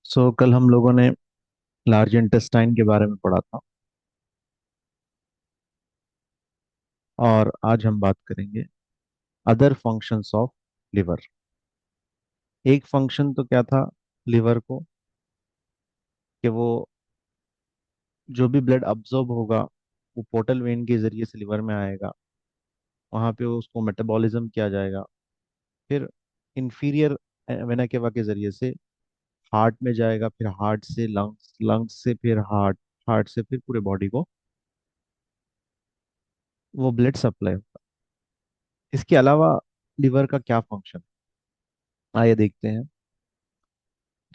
कल हम लोगों ने लार्ज इंटेस्टाइन के बारे में पढ़ा था। और आज हम बात करेंगे अदर फंक्शंस ऑफ लिवर। एक फंक्शन तो क्या था लिवर को, कि वो जो भी ब्लड अब्जॉर्ब होगा वो पोर्टल वेन के जरिए से लिवर में आएगा। वहाँ पे उसको मेटाबॉलिज्म किया जाएगा। फिर इंफीरियर वेना केवा के जरिए से हार्ट में जाएगा, फिर हार्ट से लंग्स, लंग्स से फिर हार्ट, हार्ट से फिर पूरे बॉडी को वो ब्लड सप्लाई होगा। इसके अलावा लिवर का क्या फंक्शन, आइए देखते हैं।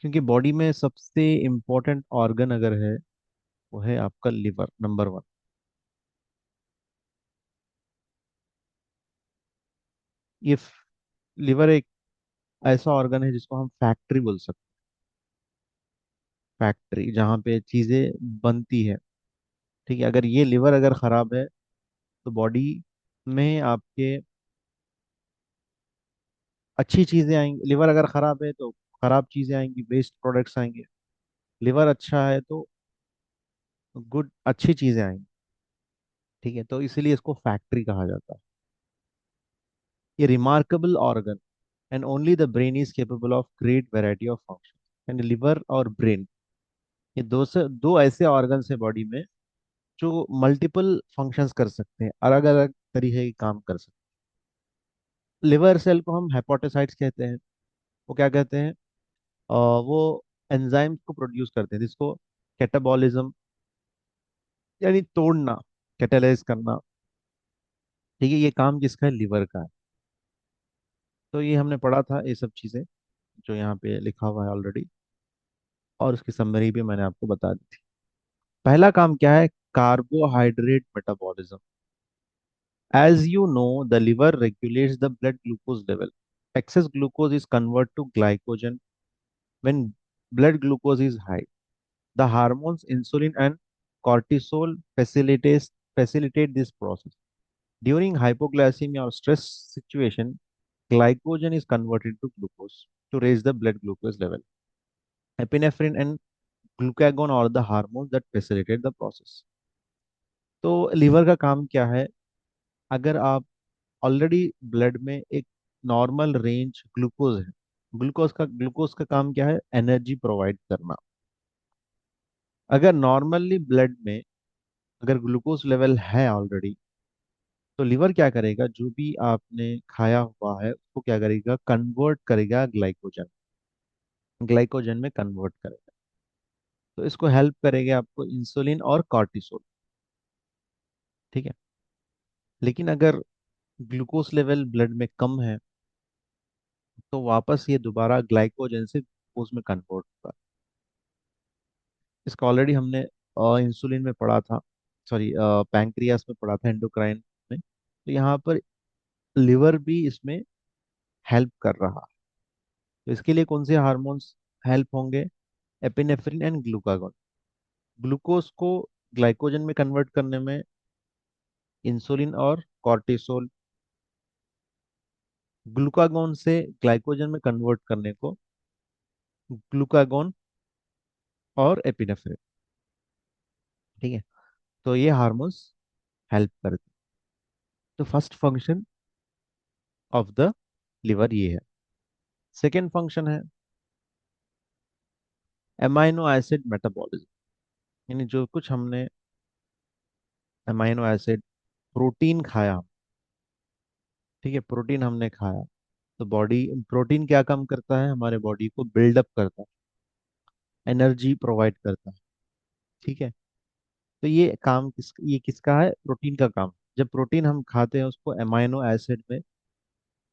क्योंकि बॉडी में सबसे इम्पोर्टेंट ऑर्गन अगर है वो है आपका लिवर, नंबर वन। ये लिवर एक ऐसा ऑर्गन है जिसको हम फैक्ट्री बोल सकते हैं। फैक्ट्री जहाँ पे चीजें बनती है। ठीक है, अगर ये लिवर अगर खराब है तो बॉडी में आपके अच्छी चीजें आएंगी। लिवर अगर खराब है तो खराब चीजें आएंगी, वेस्ट प्रोडक्ट्स आएंगे। लिवर अच्छा है तो गुड, अच्छी चीजें आएंगी। ठीक है, तो इसीलिए इसको फैक्ट्री कहा जाता है। ये remarkable organ, and only the brain is capable of great variety of function. And liver और ब्रेन, ये दो ऐसे ऑर्गन्स है बॉडी में जो मल्टीपल फंक्शंस कर सकते हैं, अलग अलग तरीके के काम कर सकते हैं। लिवर सेल को हम हेपाटोसाइट्स कहते हैं। वो क्या कहते हैं? वो एंजाइम्स को प्रोड्यूस करते हैं जिसको कैटाबॉलिज्म, यानी तोड़ना, कैटालाइज करना। ठीक है, ये काम किसका है? लिवर का है। तो ये हमने पढ़ा था ये सब चीज़ें जो यहाँ पे लिखा हुआ है ऑलरेडी, और उसकी समरी भी मैंने आपको बता दी थी। पहला काम क्या है? Carbohydrate metabolism. As you know, the liver regulates the blood glucose level. Excess glucose is converted to glycogen when blood glucose is high. The hormones insulin and cortisol facilitate this process. During hypoglycemia or stress situation, glycogen is converted to glucose to raise the blood glucose level. Epinephrine and glucagon are the hormones that facilitate the process. तो liver का काम क्या है? अगर आप already blood में एक normal range glucose है, ग्लूकोज का काम क्या है? एनर्जी प्रोवाइड करना। अगर नॉर्मली ब्लड में अगर ग्लूकोज लेवल है ऑलरेडी, तो लिवर क्या करेगा? जो भी आपने खाया हुआ है उसको क्या करेगा? कन्वर्ट करेगा ग्लाइकोजन, ग्लाइकोजन में कन्वर्ट करेगा। तो इसको हेल्प करेगा आपको इंसुलिन और कॉर्टिसोल। ठीक है, लेकिन अगर ग्लूकोज लेवल ब्लड में कम है तो वापस ये दोबारा ग्लाइकोजन से ग्लूकोज में कन्वर्ट होगा। इसका ऑलरेडी हमने इंसुलिन में पढ़ा था, सॉरी पैंक्रियास में पढ़ा था, एंडोक्राइन में। तो यहाँ पर लिवर भी इसमें हेल्प कर रहा है। तो इसके लिए कौन से हार्मोन्स हेल्प होंगे? Epinephrine and glucagon. ग्लूकोज को ग्लाइकोजन में कन्वर्ट करने में इंसुलिन और कॉर्टिसोल, ग्लूकागॉन से ग्लाइकोजन में कन्वर्ट करने को ग्लूकागॉन और एपिनेफ्रिन। ठीक है, तो ये हार्मोन्स हेल्प करते हैं। तो first function of the liver ये है। सेकेंड फंक्शन है एमाइनो एसिड मेटाबॉलिज्म। यानी जो कुछ हमने अमाइनो एसिड, प्रोटीन खाया, ठीक है, प्रोटीन हमने खाया, तो बॉडी, प्रोटीन क्या काम करता है? हमारे बॉडी को बिल्डअप करता है, एनर्जी प्रोवाइड करता है। ठीक है, तो ये किसका है? प्रोटीन का काम। जब प्रोटीन हम खाते हैं उसको अमाइनो एसिड में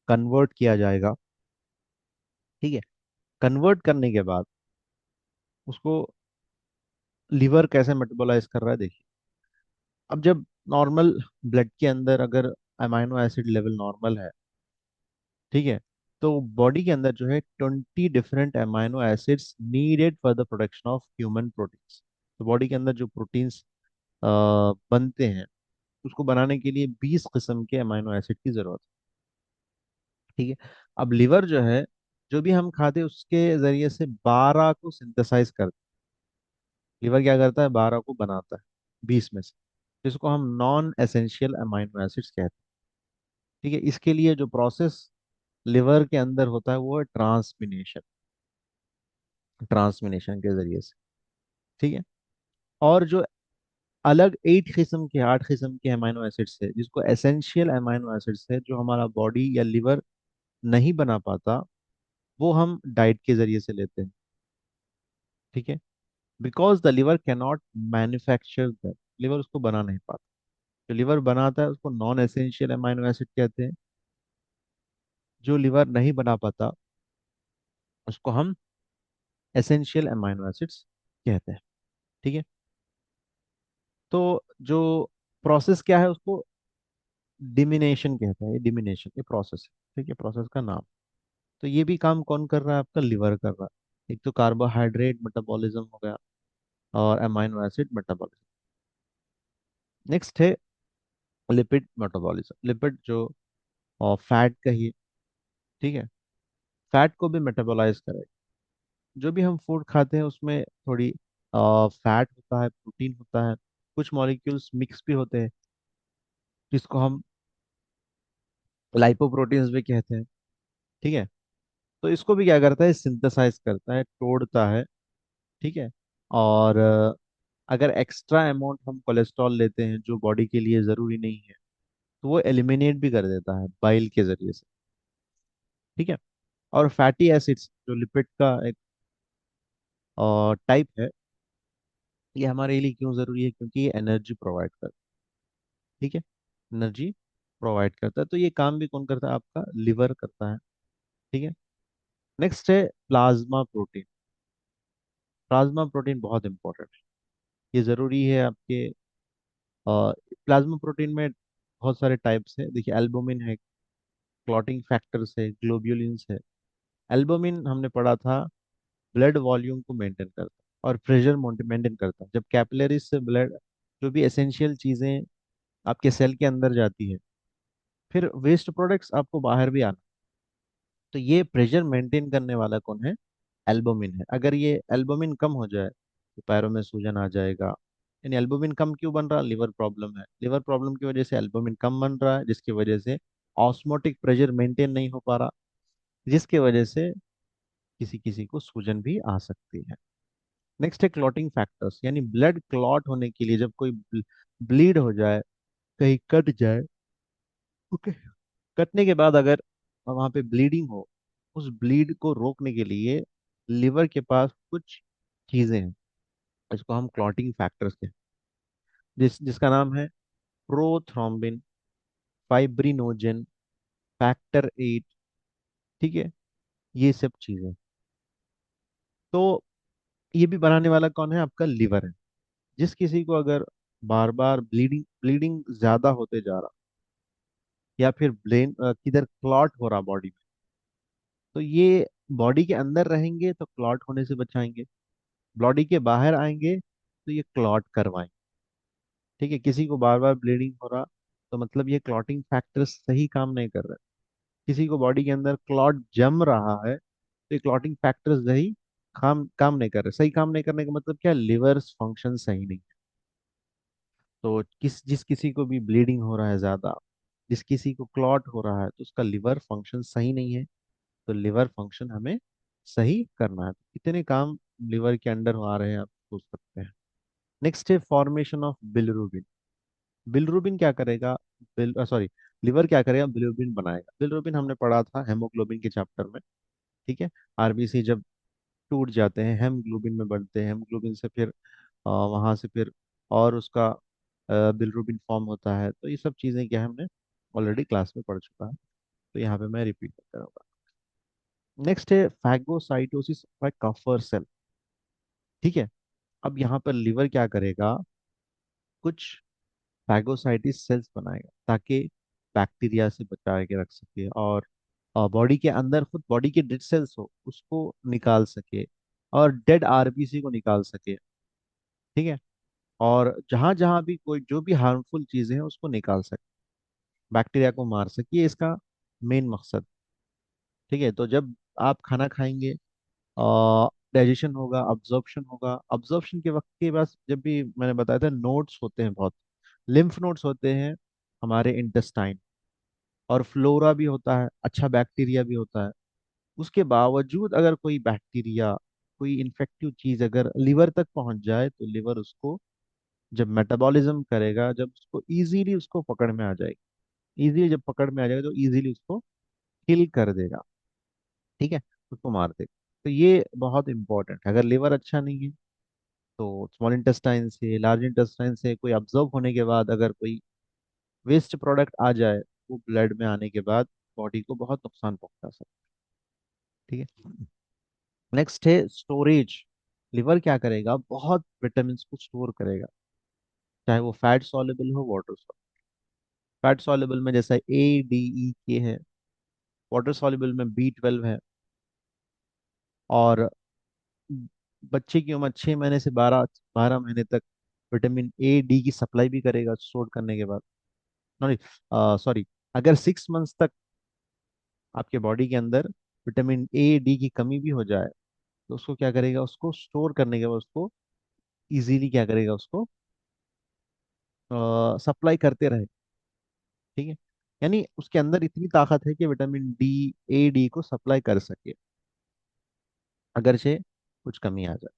कन्वर्ट किया जाएगा। ठीक है, कन्वर्ट करने के बाद उसको लिवर कैसे मेटाबोलाइज कर रहा है देखिए। अब जब नॉर्मल ब्लड के अंदर अगर अमाइनो एसिड लेवल नॉर्मल है, ठीक है, तो बॉडी के अंदर जो है 20 different amino acids needed for the production of human proteins. तो बॉडी के अंदर जो प्रोटीन्स बनते हैं उसको बनाने के लिए 20 किस्म के अमाइनो एसिड की जरूरत है। ठीक है, अब लिवर जो है जो भी हम खाते हैं उसके जरिए से 12 को सिंथेसाइज करता है। लीवर क्या करता है, 12 को बनाता है 20 में से, जिसको हम नॉन एसेंशियल अमाइनो एसिड्स कहते हैं। ठीक है, इसके लिए जो प्रोसेस लिवर के अंदर होता है वो है ट्रांसमिनेशन, ट्रांसमिनेशन के जरिए से। ठीक है। और जो अलग 8 किस्म के अमाइनो एसिड्स है, जिसको एसेंशियल अमाइनो एसिड्स है, जो हमारा बॉडी या लिवर नहीं बना पाता, वो हम डाइट के जरिए से लेते हैं। ठीक है। Because the liver can not manufacture that, liver उसको बना नहीं पाता। जो लिवर बनाता है उसको नॉन एसेंशियल अमाइनो एसिड कहते हैं। जो लिवर नहीं बना पाता उसको हम एसेंशियल अमाइनो एसिड्स कहते हैं। ठीक है। तो जो प्रोसेस क्या है उसको डिमिनेशन कहते हैं, ये डिमिनेशन ये प्रोसेस है। ठीक है, प्रोसेस का नाम। तो ये भी काम कौन कर रहा है, आपका लिवर कर रहा है। एक तो कार्बोहाइड्रेट मेटाबॉलिज्म हो गया और अमाइनो एसिड मेटाबॉलिज्म। नेक्स्ट है लिपिड मेटाबॉलिज्म। लिपिड जो और फैट कहिए। ठीक है, फैट को भी मेटाबॉलाइज करेगा। जो भी हम फूड खाते हैं उसमें थोड़ी फैट होता है, प्रोटीन होता है, कुछ मॉलिक्यूल्स मिक्स भी होते हैं, जिसको हम लाइपोप्रोटीन्स भी कहते हैं। ठीक है। तो इसको भी क्या करता है, सिंथेसाइज करता है, तोड़ता है। ठीक है। और अगर एक्स्ट्रा अमाउंट हम कोलेस्ट्रॉल लेते हैं जो बॉडी के लिए ज़रूरी नहीं है, तो वो एलिमिनेट भी कर देता है बाइल के जरिए से। ठीक है। और फैटी एसिड्स जो लिपिड का एक टाइप है, ये हमारे लिए क्यों ज़रूरी है, क्योंकि ये एनर्जी प्रोवाइड करता है। ठीक है, एनर्जी प्रोवाइड करता है। तो ये काम भी कौन करता है, आपका लिवर करता है। ठीक है। नेक्स्ट है प्लाज्मा प्रोटीन। प्लाज्मा प्रोटीन बहुत इंपॉर्टेंट है, ये ज़रूरी है आपके। प्लाज्मा प्रोटीन में बहुत सारे टाइप्स है। देखिए, एल्बुमिन है, क्लॉटिंग फैक्टर्स है, ग्लोब्यूलिन्स है। एल्बुमिन हमने पढ़ा था ब्लड वॉल्यूम को मेंटेन करता है और प्रेशर मेंटेन करता है। जब कैपिलरीज से ब्लड, जो भी एसेंशियल चीज़ें आपके सेल के अंदर जाती है, फिर वेस्ट प्रोडक्ट्स आपको बाहर भी आना, तो ये प्रेशर मेंटेन करने वाला कौन है, एल्बुमिन है। अगर ये एल्बुमिन कम हो जाए तो पैरों में सूजन आ जाएगा। यानी एल्बुमिन कम क्यों बन रहा, लिवर प्रॉब्लम है। लिवर प्रॉब्लम की वजह से एल्बुमिन कम बन रहा है, जिसकी वजह से ऑस्मोटिक प्रेशर मेंटेन नहीं हो पा रहा, जिसकी वजह से किसी किसी को सूजन भी आ सकती है। नेक्स्ट है क्लॉटिंग फैक्टर्स, यानी ब्लड क्लॉट होने के लिए, जब कोई ब्लीड हो जाए, कहीं कट जाए, ओके, कटने के बाद अगर वहां पे ब्लीडिंग हो, उस ब्लीड को रोकने के लिए लिवर के पास कुछ चीजें हैं, इसको हम क्लॉटिंग फैक्टर्स कहते हैं। जिसका नाम है प्रोथ्रोम्बिन, फाइब्रिनोजन, फैक्टर 8। ठीक है, ये सब चीजें। तो ये भी बनाने वाला कौन है, आपका लिवर है। जिस किसी को अगर बार बार ब्लीडिंग ब्लीडिंग ज्यादा होते जा रहा, या फिर ब्रेन किधर क्लॉट हो रहा बॉडी में, तो ये बॉडी के अंदर रहेंगे तो क्लॉट होने से बचाएंगे, बॉडी के बाहर आएंगे तो ये क्लॉट करवाएंगे। ठीक है, किसी को बार बार ब्लीडिंग हो रहा, तो मतलब ये क्लॉटिंग फैक्टर सही काम नहीं कर रहे। किसी को बॉडी के अंदर क्लॉट जम रहा है, तो ये क्लॉटिंग फैक्टर्स सही काम काम नहीं कर रहे। सही काम नहीं करने का मतलब क्या, लिवर फंक्शन सही नहीं। तो जिस किसी को भी ब्लीडिंग हो रहा है ज्यादा, जिस किसी को क्लॉट हो रहा है, तो उसका लिवर फंक्शन सही नहीं है। तो लिवर फंक्शन हमें सही करना है। कितने काम लिवर के अंडर आ रहे हैं आप सोच सकते हैं। नेक्स्ट है फॉर्मेशन ऑफ बिलिरुबिन। बिलिरुबिन क्या करेगा, बिल सॉरी लिवर क्या करेगा, बिलिरुबिन बनाएगा। बिलिरुबिन हमने पढ़ा था हेमोग्लोबिन के चैप्टर में। ठीक है, आरबीसी जब टूट जाते हैं, हेमग्लोबिन में बढ़ते हैं, हेमग्लोबिन से फिर वहां से फिर और उसका बिलिरुबिन फॉर्म होता है। तो ये सब चीजें क्या है, हमने ऑलरेडी क्लास में पढ़ चुका है, तो यहाँ पे मैं रिपीट नहीं करूंगा। नेक्स्ट है फैगोसाइटोसिस बाय कफर सेल। ठीक है, अब यहाँ पर लिवर क्या करेगा, कुछ फैगोसाइटिस सेल्स बनाएगा ताकि बैक्टीरिया से बचा के रख सके, और बॉडी के अंदर खुद बॉडी के डेड सेल्स हो उसको निकाल सके, और डेड आरबीसी को निकाल सके। ठीक है, और जहां जहां भी कोई जो भी हार्मफुल चीजें हैं उसको निकाल सके, बैक्टीरिया को मार सके, ये इसका मेन मकसद। ठीक है, तो जब आप खाना खाएंगे, डाइजेशन होगा, अब्जॉर्प्शन होगा। अब्जॉर्प्शन के वक्त के बाद जब भी मैंने बताया था नोड्स होते हैं बहुत, लिम्फ नोड्स होते हैं हमारे इंटेस्टाइन, और फ्लोरा भी होता है, अच्छा बैक्टीरिया भी होता है। उसके बावजूद अगर कोई बैक्टीरिया, कोई इन्फेक्टिव चीज अगर लिवर तक पहुंच जाए, तो लिवर उसको जब मेटाबॉलिज्म करेगा, जब उसको इजीली उसको पकड़ में आ जाएगी, इजीली जब पकड़ में आ जाएगा तो इजीली उसको किल कर देगा। ठीक है, उसको मार देगा। तो ये बहुत इंपॉर्टेंट है। अगर लिवर अच्छा नहीं है तो स्मॉल इंटेस्टाइन से, लार्ज इंटेस्टाइन से कोई अब्जॉर्ब होने के बाद अगर कोई वेस्ट प्रोडक्ट आ जाए, वो ब्लड में आने के बाद बॉडी को बहुत नुकसान पहुंचा सकता है। ठीक है। नेक्स्ट है स्टोरेज। लिवर क्या करेगा, बहुत विटामिन को स्टोर करेगा, चाहे वो फैट सॉल्युबल हो, वाटर सॉल्युबल। फैट सॉल्युबल में जैसा A, D, E, K है, वाटर सॉल्युबल में B12 है। और बच्चे की उम्र 6 महीने से 12 12 महीने तक विटामिन A, D की सप्लाई भी करेगा स्टोर करने के बाद। सॉरी, सॉरी, अगर 6 मंथ्स तक आपके बॉडी के अंदर विटामिन A, D की कमी भी हो जाए, तो उसको क्या करेगा, उसको स्टोर करने के बाद उसको इजीली क्या करेगा, उसको सप्लाई करते रहे। ठीक है, यानी उसके अंदर इतनी ताकत है कि विटामिन D, A, D को सप्लाई कर सके, अगर से कुछ कमी आ जाए।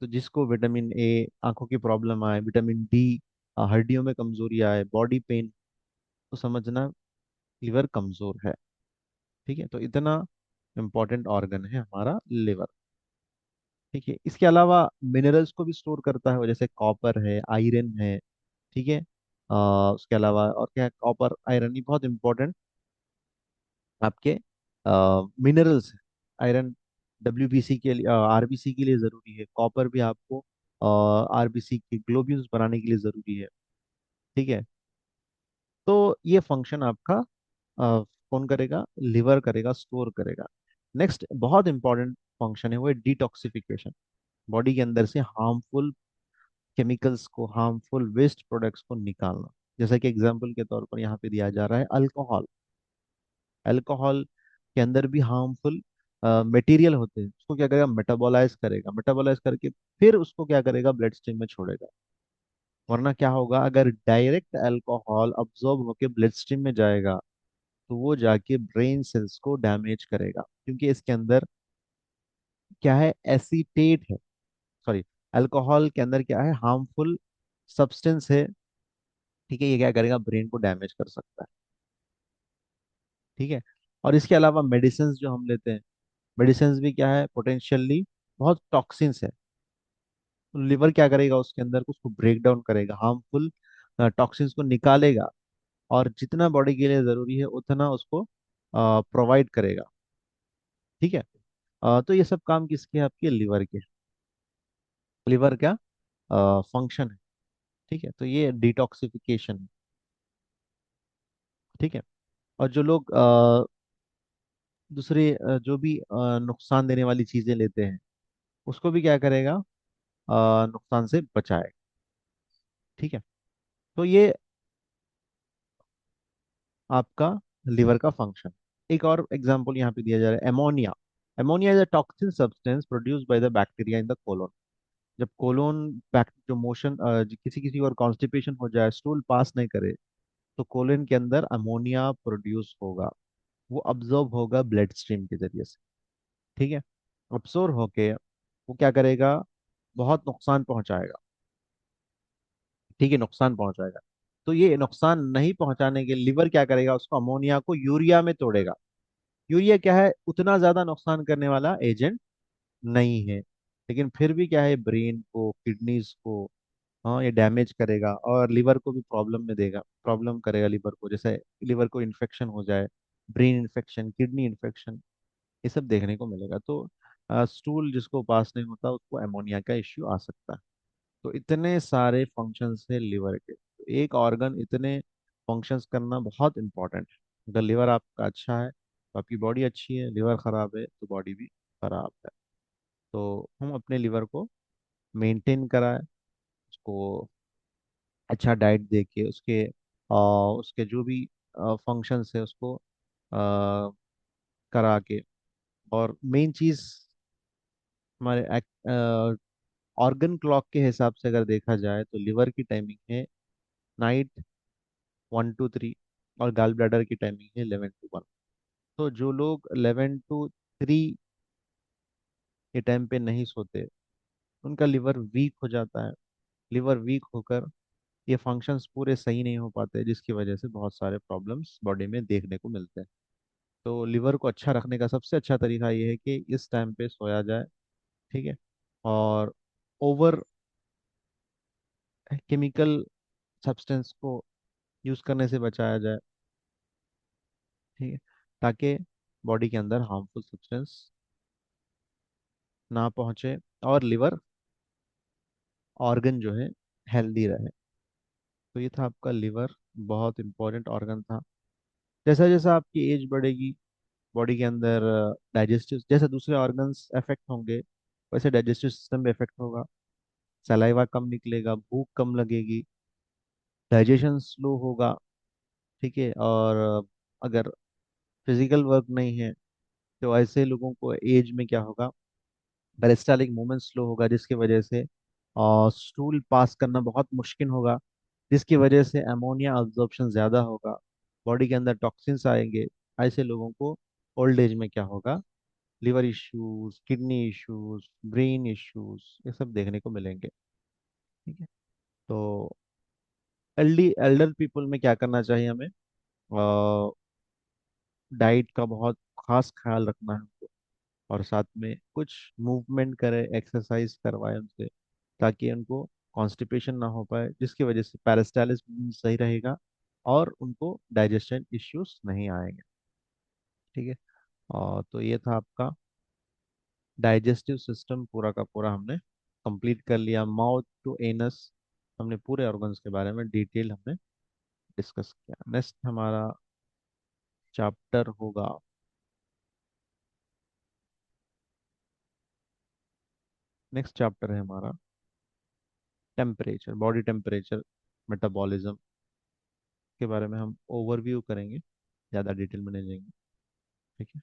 तो जिसको विटामिन A आंखों की प्रॉब्लम आए, विटामिन D हड्डियों में कमजोरी आए, बॉडी पेन, तो समझना लिवर कमजोर है। ठीक है, तो इतना इम्पोर्टेंट ऑर्गन है हमारा लिवर। ठीक है, इसके अलावा मिनरल्स को भी स्टोर करता है वो, जैसे कॉपर है, आयरन है। ठीक है, उसके अलावा और क्या है, कॉपर, आयरन, ये बहुत इंपॉर्टेंट आपके मिनरल्स है। आयरन WBC के लिए, RBC के लिए ज़रूरी है। कॉपर भी आपको RBC के ग्लोब्यूल्स बनाने के लिए ज़रूरी है। ठीक है, तो ये फंक्शन आपका कौन करेगा, लिवर करेगा, स्टोर करेगा। नेक्स्ट बहुत इंपॉर्टेंट फंक्शन है, वो है डिटॉक्सिफिकेशन। बॉडी के अंदर से हार्मफुल केमिकल्स को, हार्मफुल वेस्ट प्रोडक्ट्स को निकालना। जैसा कि एग्जाम्पल के तौर पर यहाँ पे दिया जा रहा है अल्कोहल। अल्कोहल के अंदर भी हार्मफुल मटेरियल होते हैं, उसको क्या करेगा, मेटाबोलाइज करेगा, मेटाबोलाइज करके फिर उसको क्या करेगा, ब्लड स्ट्रीम में छोड़ेगा। वरना क्या होगा, अगर डायरेक्ट अल्कोहल अब्जॉर्ब होके ब्लड स्ट्रीम में जाएगा, तो वो जाके ब्रेन सेल्स को डैमेज करेगा, क्योंकि इसके अंदर क्या है, एसीटेट है। सॉरी, अल्कोहल के अंदर क्या है, हार्मफुल सब्सटेंस है। ठीक है, ये क्या करेगा, ब्रेन को डैमेज कर सकता है। ठीक है, और इसके अलावा मेडिसिन जो हम लेते हैं, मेडिसिन भी क्या है, पोटेंशियली बहुत टॉक्सिन्स है। तो लिवर क्या करेगा, उसके अंदर उसको ब्रेक डाउन करेगा, हार्मफुल टॉक्सिन्स को निकालेगा, और जितना बॉडी के लिए जरूरी है उतना उसको प्रोवाइड करेगा। ठीक है, तो ये सब काम किसके हैं, आपके लिवर के। लिवर का फंक्शन है। ठीक है, तो ये डिटॉक्सिफिकेशन है। ठीक है, और जो लोग दूसरे जो भी नुकसान देने वाली चीजें लेते हैं, उसको भी क्या करेगा, नुकसान से बचाएगा। ठीक है, तो ये आपका लिवर का फंक्शन। एक और एग्जांपल यहाँ पे दिया जा रहा है, ammonia. Ammonia is a toxin substance produced by the bacteria in the colon. जब कोलोन जो मोशन, किसी किसी और कॉन्स्टिपेशन हो जाए, स्टूल पास नहीं करे, तो कोलोन के अंदर अमोनिया प्रोड्यूस होगा। वो अब्जॉर्ब होगा ब्लड स्ट्रीम के जरिए से। ठीक है, अब्सॉर्ब होके वो क्या करेगा, बहुत नुकसान पहुंचाएगा। ठीक है, नुकसान पहुंचाएगा। तो ये नुकसान नहीं पहुंचाने के लिवर क्या करेगा, उसको अमोनिया को यूरिया में तोड़ेगा। यूरिया क्या है, उतना ज्यादा नुकसान करने वाला एजेंट नहीं है, लेकिन फिर भी क्या है, ब्रेन को, किडनीज को, हाँ, ये डैमेज करेगा, और लिवर को भी प्रॉब्लम में देगा, प्रॉब्लम करेगा लिवर को। जैसे लिवर को इन्फेक्शन हो जाए, ब्रेन इन्फेक्शन, किडनी इन्फेक्शन, ये सब देखने को मिलेगा। तो स्टूल जिसको पास नहीं होता, उसको अमोनिया का इश्यू आ सकता है। तो इतने सारे फंक्शंस है लिवर के। तो एक ऑर्गन इतने फंक्शंस करना बहुत इंपॉर्टेंट है। अगर लिवर आपका अच्छा है तो आपकी बॉडी अच्छी है, लिवर खराब है तो बॉडी भी खराब है। तो हम अपने लिवर को मेंटेन कराएं, उसको अच्छा डाइट दे के, उसके जो भी फंक्शंस है उसको करा के और मेन चीज हमारे ऑर्गन क्लॉक के हिसाब से अगर देखा जाए तो लिवर की टाइमिंग है नाइट 1 to 3, और गाल ब्लैडर की टाइमिंग है 11 to 1। तो जो लोग 11 to 3 के टाइम पे नहीं सोते, उनका लिवर वीक हो जाता है। लिवर वीक होकर ये फंक्शंस पूरे सही नहीं हो पाते, जिसकी वजह से बहुत सारे प्रॉब्लम्स बॉडी में देखने को मिलते हैं। तो लिवर को अच्छा रखने का सबसे अच्छा तरीका ये है कि इस टाइम पे सोया जाए। ठीक है। और ओवर केमिकल सब्सटेंस को यूज करने से बचाया जाए। ठीक है। ताकि बॉडी के अंदर हार्मफुल सब्सटेंस ना पहुंचे और लिवर ऑर्गन जो है हेल्दी रहे। तो ये था आपका लिवर, बहुत इंपॉर्टेंट ऑर्गन था। जैसा जैसा आपकी एज बढ़ेगी, बॉडी के अंदर डाइजेस्टिव, जैसे दूसरे ऑर्गन्स अफेक्ट होंगे, वैसे डाइजेस्टिव सिस्टम भी अफेक्ट होगा। सलाइवा कम निकलेगा, भूख कम लगेगी, डाइजेशन स्लो होगा। ठीक है। और अगर फिजिकल वर्क नहीं है, तो ऐसे लोगों को एज में क्या होगा, पेरिस्टालिक मूवमेंट स्लो होगा, जिसकी वजह से स्टूल पास करना बहुत मुश्किल होगा, जिसकी वजह से अमोनिया अब्जॉर्प्शन ज़्यादा होगा, बॉडी के अंदर टॉक्सिन्स आएंगे। ऐसे लोगों को ओल्ड एज में क्या होगा, liver issues, kidney issues, brain issues, ये सब देखने को मिलेंगे। ठीक है। तो एल्डर पीपल में क्या करना चाहिए हमें, डाइट का बहुत खास ख्याल रखना है हमको, और साथ में कुछ मूवमेंट करें, एक्सरसाइज करवाएं उनसे, ताकि उनको कॉन्स्टिपेशन ना हो पाए, जिसकी वजह से पैरास्टाइलिस सही रहेगा और उनको डाइजेशन इश्यूज नहीं आएंगे। ठीक है। और तो ये था आपका डाइजेस्टिव सिस्टम, पूरा का पूरा हमने कंप्लीट कर लिया, माउथ टू एनस। हमने पूरे ऑर्गन्स के बारे में डिटेल हमने डिस्कस किया। नेक्स्ट हमारा चैप्टर होगा, नेक्स्ट चैप्टर है हमारा टेम्परेचर, बॉडी टेम्परेचर, मेटाबॉलिज्म के बारे में हम ओवरव्यू करेंगे, ज़्यादा डिटेल में नहीं जाएंगे। ठीक है।